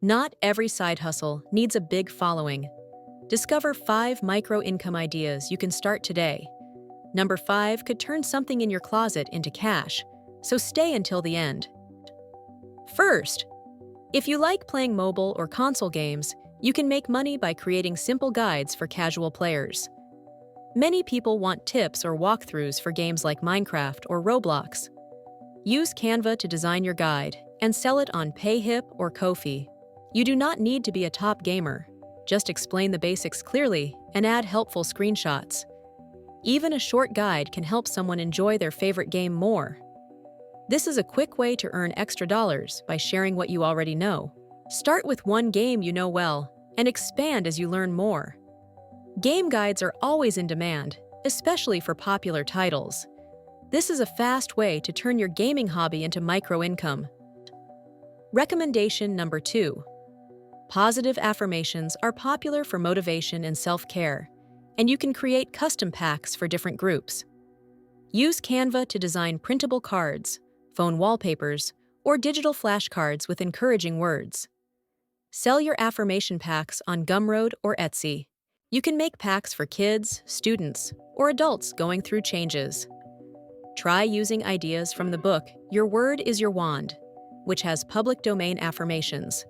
Not every side hustle needs a big following. Discover 5 micro-income ideas you can start today. Number 5 could turn something in your closet into cash, so stay until the end. First, if you like playing mobile or console games, you can make money by creating simple guides for casual players. Many people want tips or walkthroughs for games like Minecraft or Roblox. Use Canva to design your guide and sell it on Payhip or Ko-fi. You do not need to be a top gamer. Just explain the basics clearly and add helpful screenshots. Even a short guide can help someone enjoy their favorite game more. This is a quick way to earn extra dollars by sharing what you already know. Start with one game you know well and expand as you learn more. Game guides are always in demand, especially for popular titles. This is a fast way to turn your gaming hobby into micro-income. Recommendation number 2. Positive affirmations are popular for motivation and self-care, and you can create custom packs for different groups. Use Canva to design printable cards, phone wallpapers, or digital flashcards with encouraging words. Sell your affirmation packs on Gumroad or Etsy. You can make packs for kids, students, or adults going through changes. Try using ideas from the book Your Word is Your Wand, which has public domain affirmations.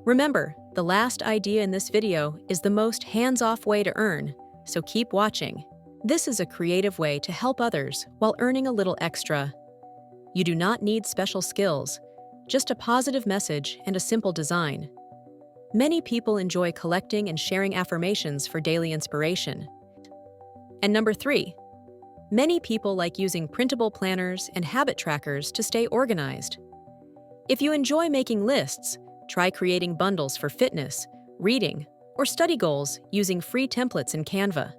Remember, the last idea in this video is the most hands-off way to earn, so keep watching. This is a creative way to help others while earning a little extra. You do not need special skills, just a positive message and a simple design. Many people enjoy collecting and sharing affirmations for daily inspiration. And number 3, many people like using printable planners and habit trackers to stay organized. If you enjoy making lists, try creating bundles for fitness, reading, or study goals using free templates in Canva.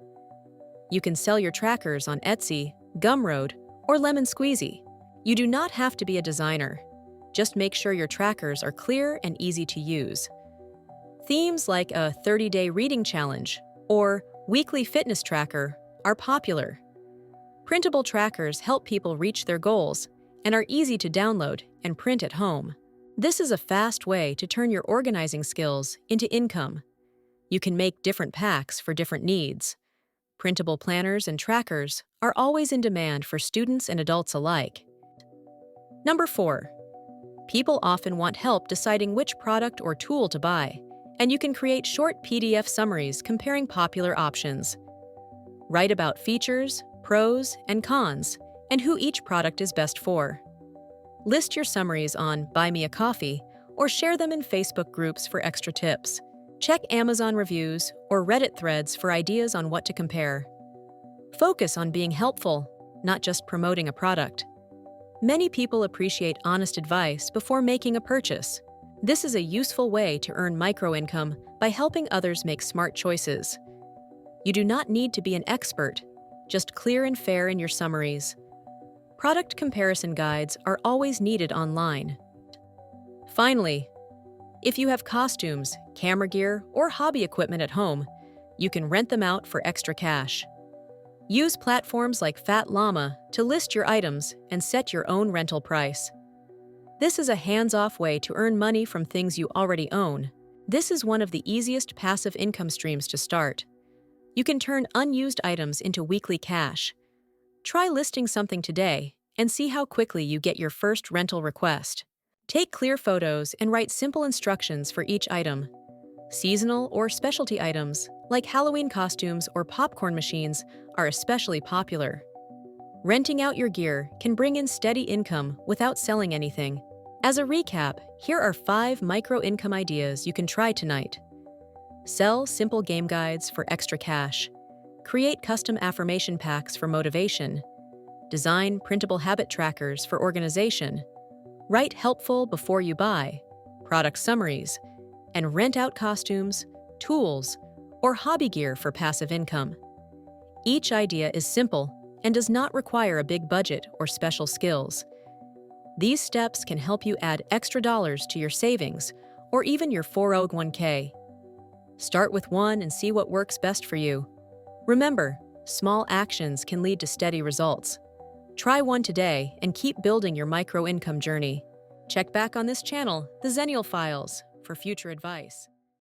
You can sell your trackers on Etsy, Gumroad, or Lemon Squeezy. You do not have to be a designer. Just make sure your trackers are clear and easy to use. Themes like a 30-day reading challenge or weekly fitness tracker are popular. Printable trackers help people reach their goals and are easy to download and print at home. This is a fast way to turn your organizing skills into income. You can make different packs for different needs. Printable planners and trackers are always in demand for students and adults alike. Number 4. People often want help deciding which product or tool to buy, and you can create short PDF summaries comparing popular options. Write about features, pros, and cons, and who each product is best for. List your summaries on Buy Me a Coffee or share them in Facebook groups for extra tips. Check Amazon reviews or Reddit threads for ideas on what to compare. Focus on being helpful, not just promoting a product. Many people appreciate honest advice before making a purchase. This is a useful way to earn micro-income by helping others make smart choices. You do not need to be an expert, just clear and fair in your summaries. Product comparison guides are always needed online. Finally, if you have costumes, camera gear, or hobby equipment at home, you can rent them out for extra cash. Use platforms like Fat Llama to list your items and set your own rental price. This is a hands-off way to earn money from things you already own. This is one of the easiest passive income streams to start. You can turn unused items into weekly cash. Try listing something today and see how quickly you get your first rental request. Take clear photos and write simple instructions for each item. Seasonal or specialty items, like Halloween costumes or popcorn machines, are especially popular. Renting out your gear can bring in steady income without selling anything. As a recap, here are 5 micro-income ideas you can try tonight. Sell simple game guides for extra cash. Create custom affirmation packs for motivation. Design printable habit trackers for organization. Write helpful before you buy, product summaries, and rent out costumes, tools, or hobby gear for passive income. Each idea is simple and does not require a big budget or special skills. These steps can help you add extra dollars to your savings or even your 401k. Start with one and see what works best for you. Remember, small actions can lead to steady results. Try one today and keep building your micro-income journey. Check back on this channel, The Zennial Files, for future advice.